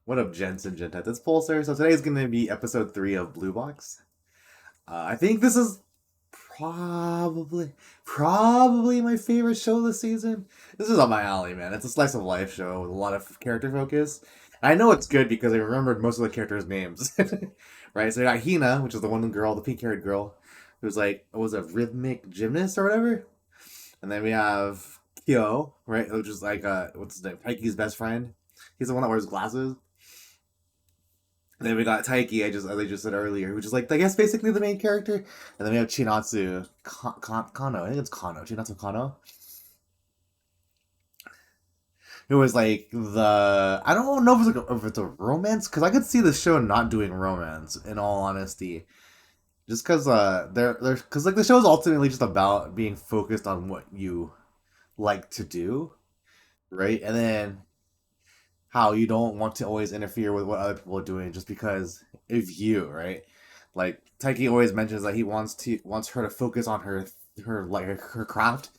What up, gents and gentettes? It's Pulsar. So today's going to be episode 3 of Blue Box. I think this is probably my favorite show this season. This is up my alley, man. It's a slice of life show with a lot of character focus. And I know it's good because I remembered most of the characters' names. Right? So you got Hina, which is the one girl, the pink-haired girl, who's like, was a rhythmic gymnast or whatever. And then we have Kyo, right? Which is like, what's his name? Taiki's best friend. He's the one that wears glasses. And then we got Taiki, as I just said earlier, which is like I guess basically the main character. And then we have Chinatsu Kano. I think it's Kano. Chinatsu Kano. Who was like the I don't know if it's a romance because I could see the show not doing romance in all honesty. Just because they're because like the show is ultimately just about being focused on what you like to do, right? And then how you don't want to always interfere with what other people are doing just because of you, right? Like Taiki always mentions that he wants her to focus on her craft,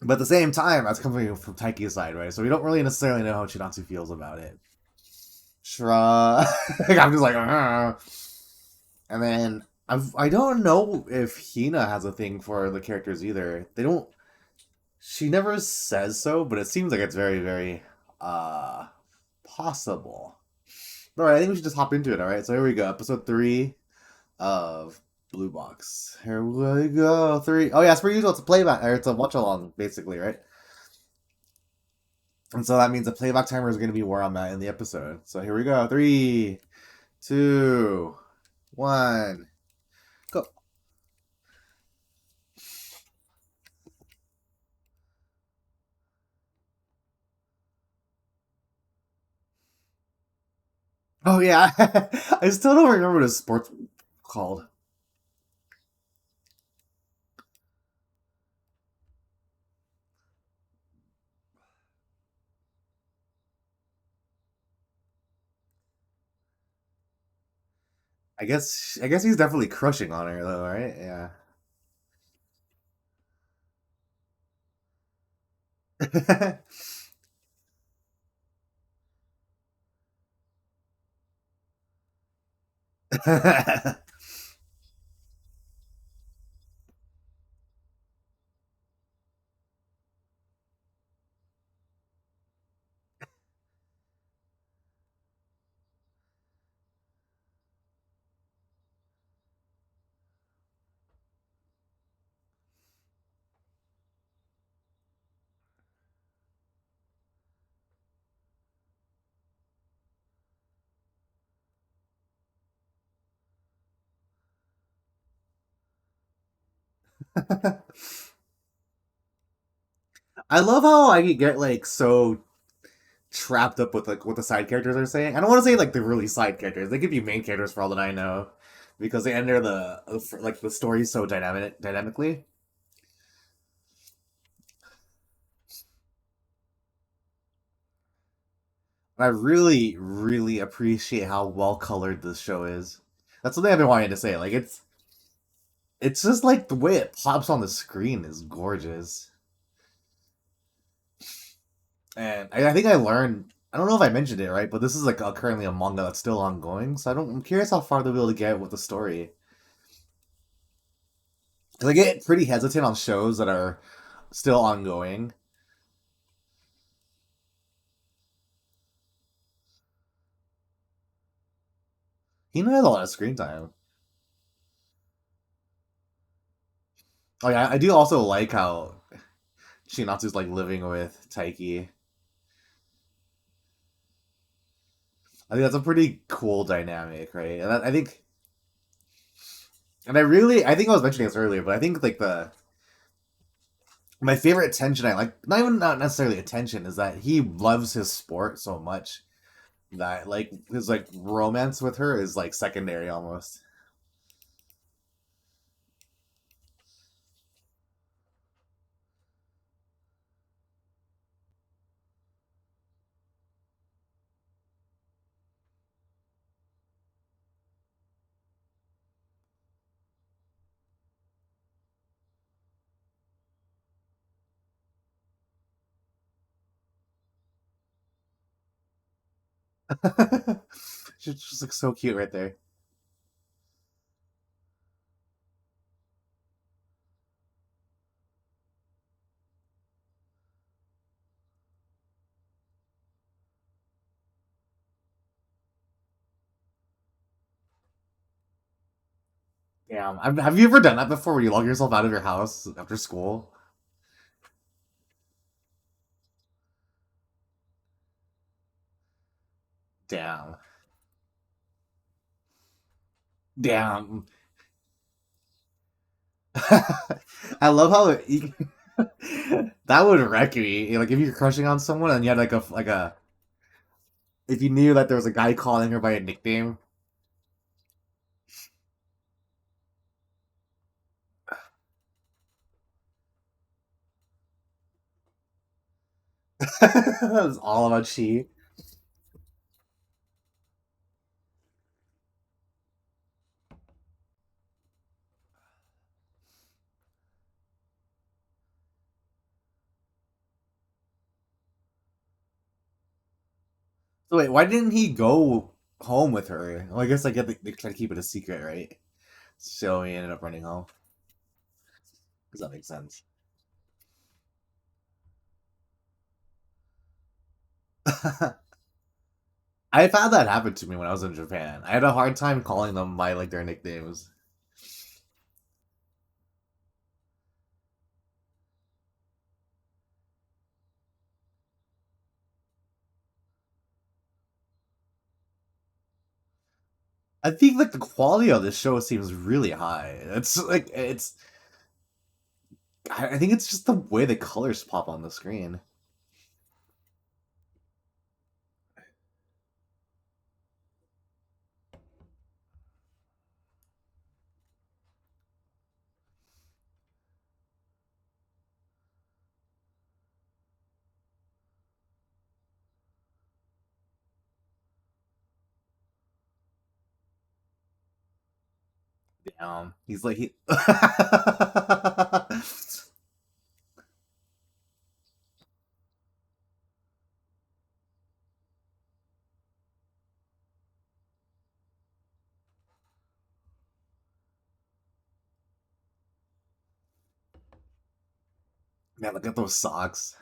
but at the same time, that's coming from Taiki's side, right? So we don't really necessarily know how Chinatsu feels about it. Shrug. I'm just like, and then I don't know if Hina has a thing for the characters either. They don't. She never says so, but it seems like it's very, very uh possible. All right, I think we should just hop into it. All right, so here we go, episode 3 of Blue Box. Here we go, 3. Oh yeah, as per usual, it's a playback or it's a watch along, basically, right? And so that means the playback timer is going to be where I'm at in the episode. So here we go, 3, 2, 1, go. Oh yeah, I still don't remember what his sports called. I guess he's definitely crushing on her though, right? Yeah. I love how I could get like so trapped up with like what the side characters are saying. I don't want to say like the really side characters. They could be main characters for all that I know, because they enter like the story so dynamically. And I really really appreciate how well colored this show is. That's something I've been wanting to say. Like it's just like the way it pops on the screen is gorgeous. And I think I learned. I don't know if I mentioned it right, but this is like currently a manga that's still ongoing. So I'm curious how far they'll be able to get with the story. Because I get pretty hesitant on shows that are still ongoing. He has a lot of screen time. Oh yeah, I do also like how Shinatsu's like living with Taiki. I think that's a pretty cool dynamic, right? And I think, I think I was mentioning this earlier, but I think like the my favorite attention I like, not necessarily attention, is that he loves his sport so much that like his like romance with her is like secondary almost. She just looks so cute right there. Damn. Have you ever done that before where you log yourself out of your house after school? Damn. Damn. I love how that would wreck me. Like if you're crushing on someone and you had like a if you knew that there was a guy calling her by a nickname. It's all about she. So wait, why didn't he go home with her? Well, I guess I get they try to keep it a secret, right? So he ended up running home. Does that make sense? I've had that happen to me when I was in Japan. I had a hard time calling them by like their nicknames. I think like the quality of this show seems really high. It's like it's. I think it's just the way the colors pop on the screen. Damn, he's like he. Man, look at those socks.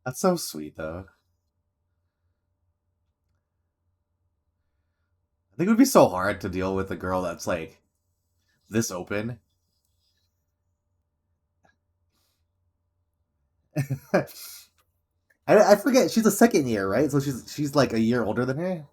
That's so sweet, though. I think it would be so hard to deal with a girl that's like this open. I forget she's a second year, right? So she's like a year older than her.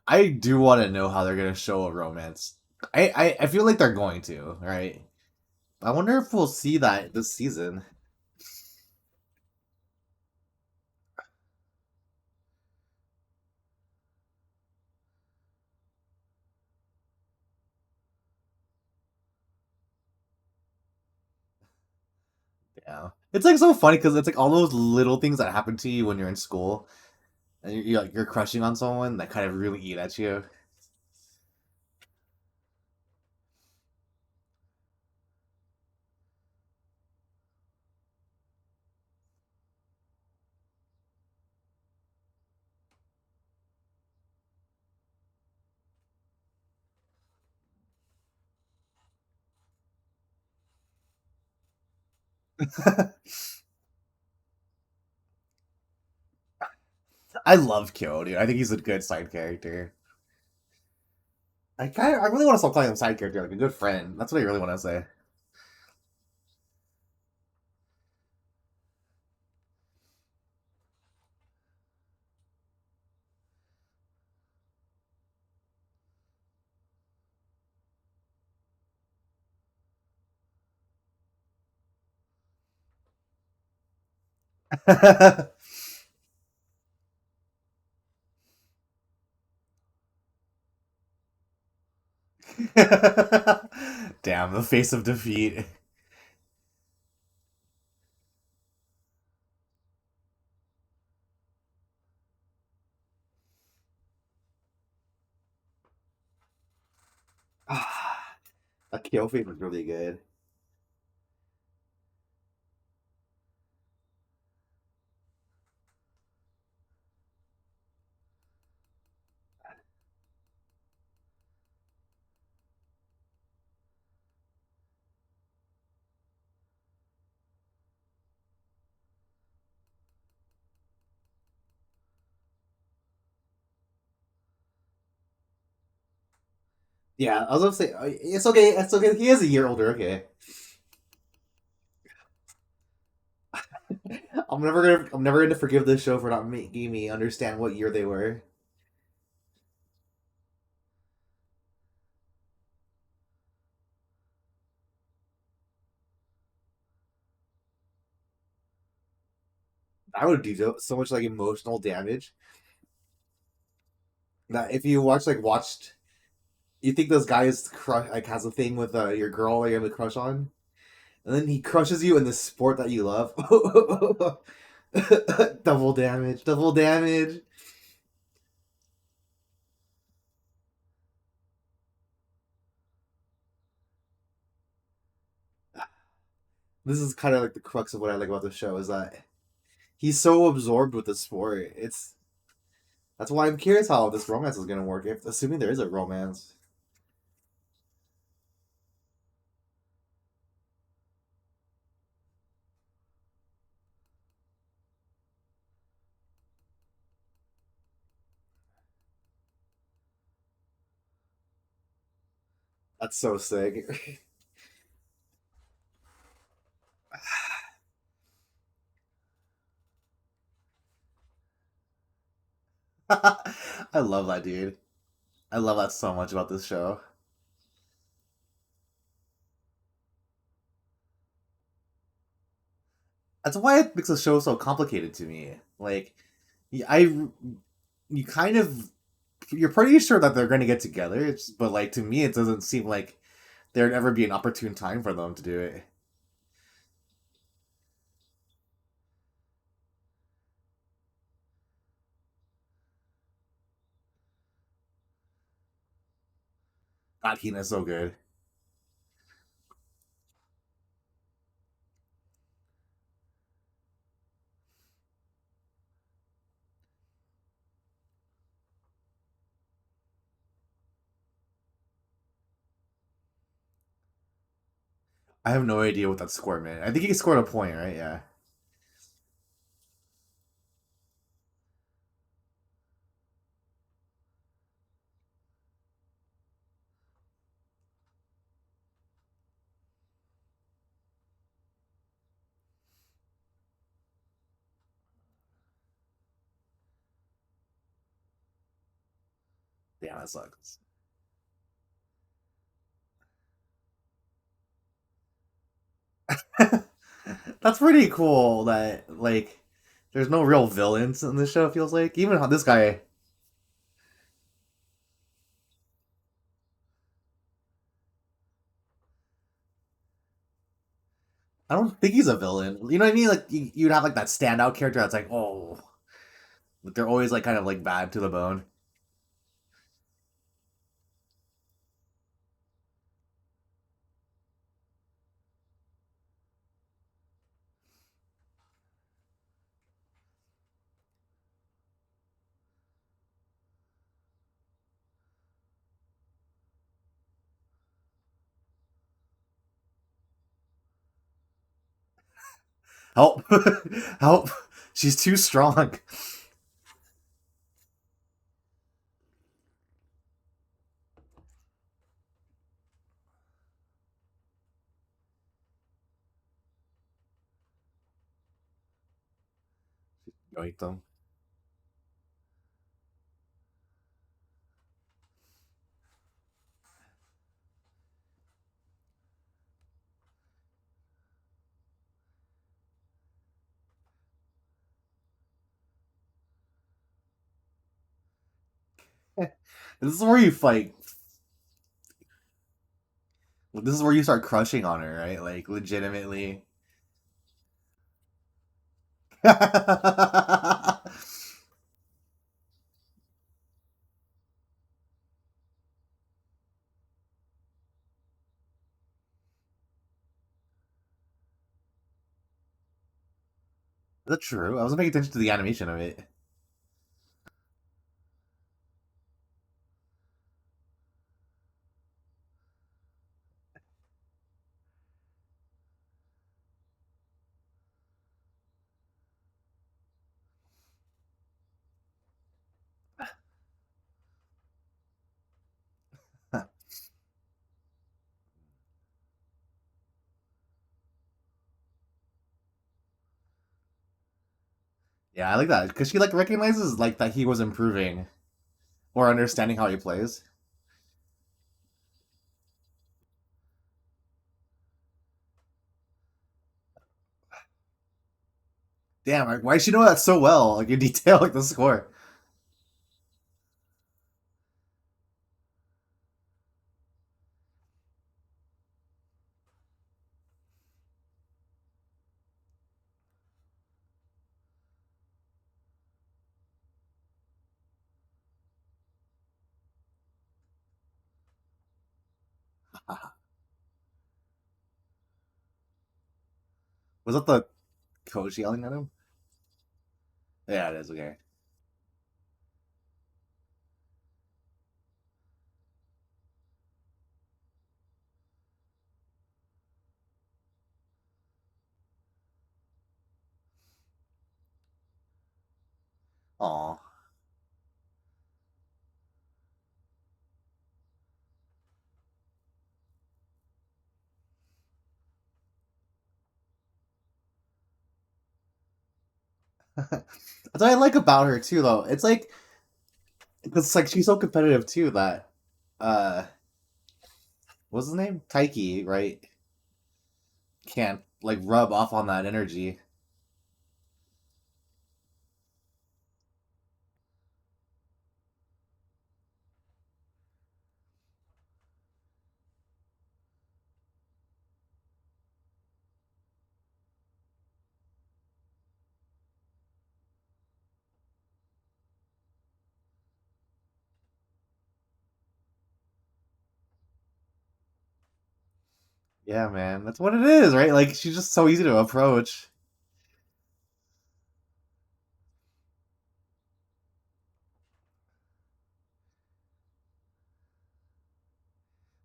I do want to know how they're gonna show a romance. I feel like they're going to, right? I wonder if we'll see that this season. Yeah, it's like so funny because it's like all those little things that happen to you when you're in school and you're crushing on someone that kind of really eat at you. I love Kyo, dude. I think he's a good side character. I really want to stop calling him side character, like a good friend. That's what I really want to say. Damn, the face of defeat. A Kyofi was really good. Yeah, I was gonna say it's okay. It's okay. He is a year older. Okay, I'm never gonna forgive this show for not making me understand what year they were. I would do so much like emotional damage that if you watched, you think this guy is crush like has a thing with your girl that you have a crush on, and then he crushes you in the sport that you love. Double damage, double damage. This is kind of like the crux of what I like about the show is that he's so absorbed with the sport. It's That's why I'm curious how this romance is gonna work. If assuming there is a romance, that's so sick. I love that dude. I love that so much about this show. That's why it makes the show so complicated to me. Like, I you kind of you're pretty sure that they're going to get together. But like to me, it doesn't seem like there'd ever be an opportune time for them to do it. God, Hina's so good. I have no idea what that score meant. I think he scored a point, right? Yeah. Yeah, that sucks. That's pretty cool that like there's no real villains in this show, it feels like. Even this guy, I don't think he's a villain. You know what I mean? Like you'd have like that standout character that's like, oh, but they're always like kind of like bad to the bone. Help. Help. She's too strong. Yoink them. This is where you fight. This is where you start crushing on her, right? Like legitimately. that true? I wasn't paying attention to the animation of it. Yeah, I like that because she like recognizes like that he was improving or understanding how he plays. Damn, like, why does she know that so well, like in detail, like the score? Was that the coach yelling at him? Yeah, it is. Okay. Aw. That's what I like about her too, though. It's like it's like she's so competitive too that uh, what's his name? Taiki, right? Can't like rub off on that energy. Yeah, man, that's what it is, right? Like she's just so easy to approach.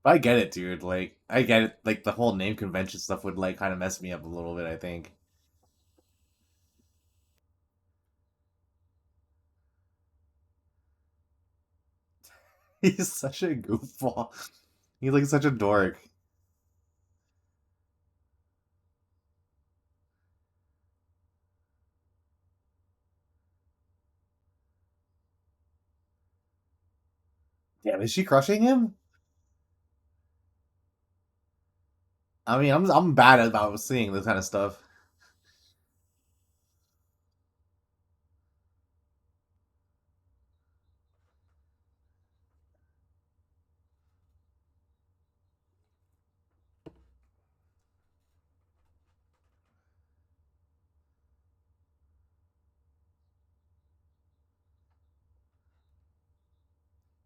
But I get it, dude. Like I get it. Like the whole name convention stuff would like kind of mess me up a little bit. I think he's such a goofball. He's like such a dork. Damn, is she crushing him? I mean, I'm bad about seeing this kind of stuff.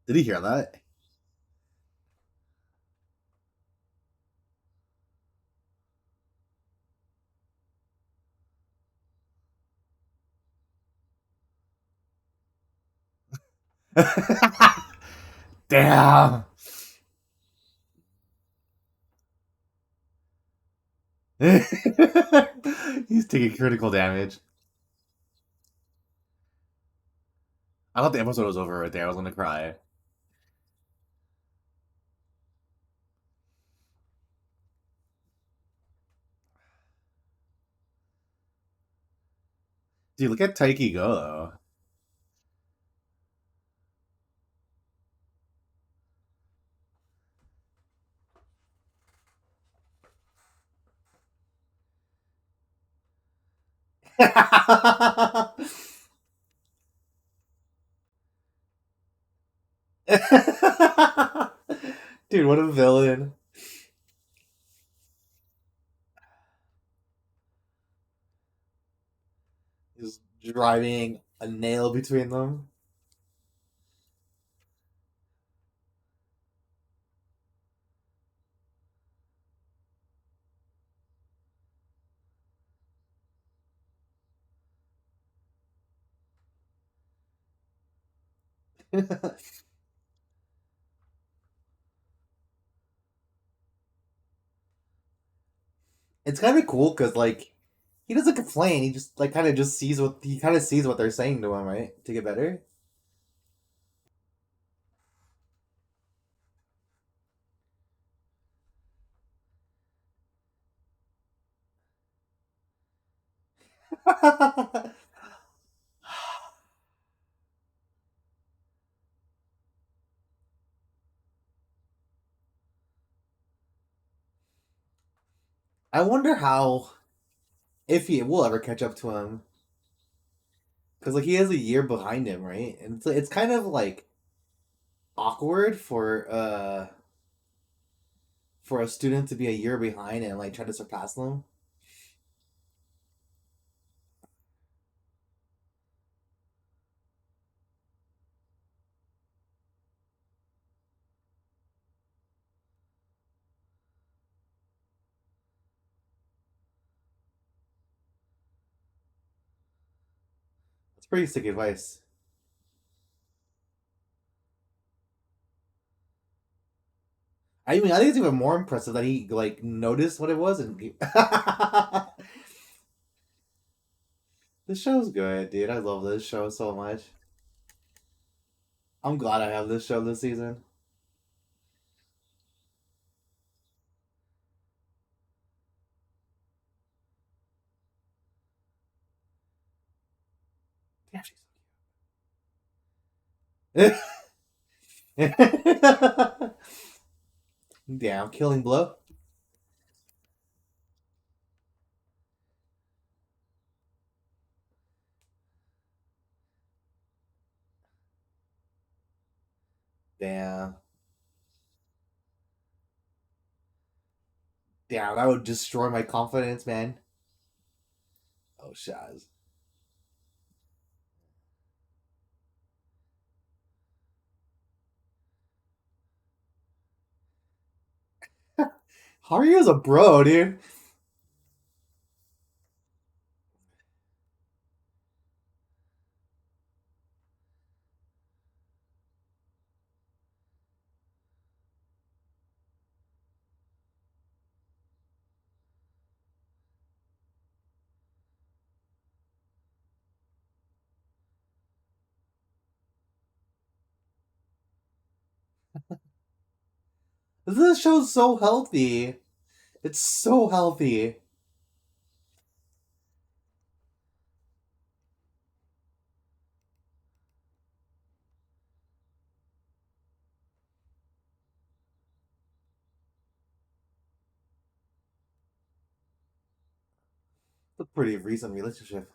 Did he hear that? Damn. He's taking critical damage. I thought the episode was over right there. I was gonna cry. Dude, look at Taiki go though. Dude, what a villain. Just driving a nail between them. It's kind of cool because like he doesn't complain. He just like kind of just sees what he kind of sees what they're saying to him, right? To get better. I wonder how if he will ever catch up to him because like he has a year behind him, right? And it's kind of like awkward for a student to be a year behind and like try to surpass them. It's pretty sick advice. I mean, I think it's even more impressive that he like noticed what it was and this show's good, dude. I love this show so much. I'm glad I have this show this season. Damn, she's Damn, killing blow. Damn. Damn, that would destroy my confidence, man. Oh, Shaz. Haru's a bro, dude. This show's so healthy. It's so healthy. It's a pretty recent relationship.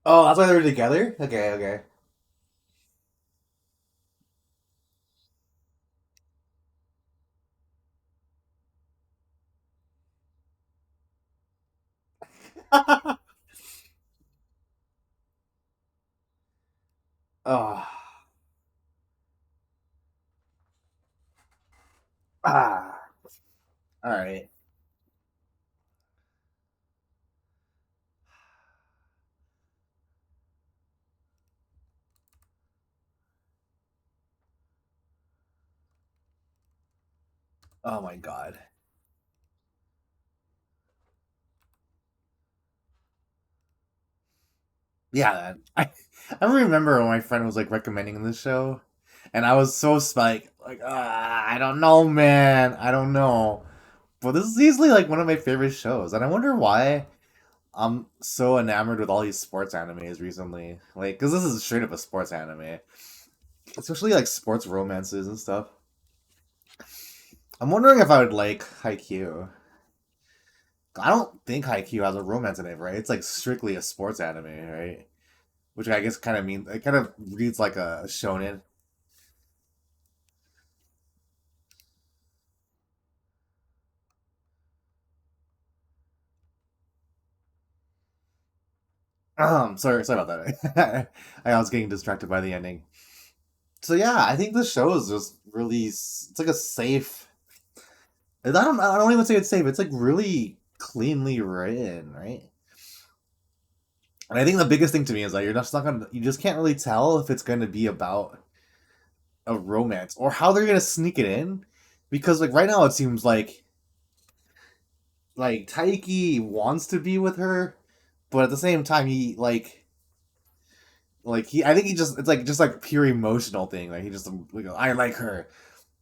Oh, that's why they were together? Okay, okay. Oh. Ah. Alright. Oh my god. Yeah, man. I remember when my friend was like recommending this show, and I was so like, I don't know, man. I don't know. But this is easily like one of my favorite shows, and I wonder why I'm so enamored with all these sports animes recently. Like, because this is straight up a sports anime, especially like sports romances and stuff. I'm wondering if I would like Haikyuu. I don't think Haikyuu has a romance in it, right? It's like strictly a sports anime, right? Which I guess kind of means it kind of reads like a shonen. Sorry about that. I was getting distracted by the ending. So yeah, I think this show is just really. It's like a safe. I don't even say it's safe. It's like really cleanly written, right? And I think the biggest thing to me is that you're just not gonna. You just can't really tell if it's gonna be about a romance or how they're gonna sneak it in, because like right now it seems like Taiki wants to be with her, but at the same time he like he I think he just it's like just like pure emotional thing. Like he just like I like her,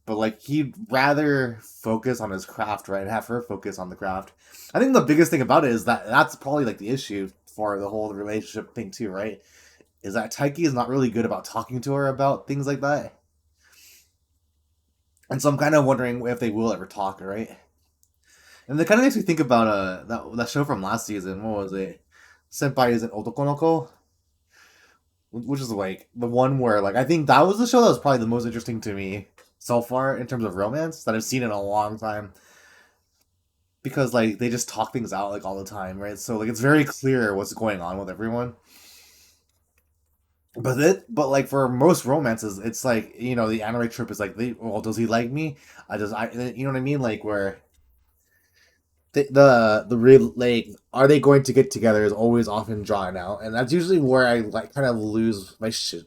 but like he'd rather focus on his craft, right? Have her focus on the craft. I think the biggest thing about it is that that's probably like the issue for the whole relationship thing too, right? Is that Taiki is not really good about talking to her about things like that, and so I'm kind of wondering if they will ever talk, right? And it kind of makes me think about that show from last season. What was it? Senpai is an Otokonoko, which is like the one where like I think that was the show that was probably the most interesting to me so far in terms of romance that I've seen in a long time, because like they just talk things out like all the time, right? So like it's very clear what's going on with everyone. But like for most romances, it's like the anime trope is like, well, does he like me? You know what I mean? Like where the real like are they going to get together is always often drawn out, and that's usually where I like kind of lose my shit,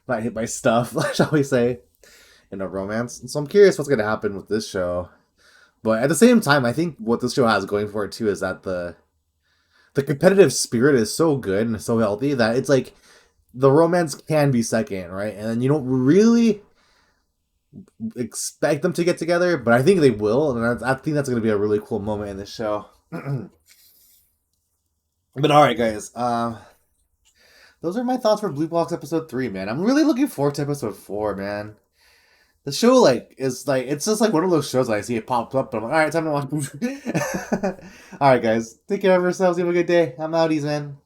my stuff, shall we say, in a romance. And so I'm curious what's gonna happen with this show. But at the same time, I think what this show has going for it too is that the competitive spirit is so good and so healthy that it's like the romance can be second, right? And then you don't really expect them to get together, but I think they will, and I think that's going to be a really cool moment in this show. But all right, guys, those are my thoughts for Blue Box episode 3, man. I'm really looking forward to episode 4, man. The show like is like it's just like one of those shows that I see it pop up, but I'm like, all right, time to watch. All right, guys, take care of yourselves. You have a good day. I'm outies, man.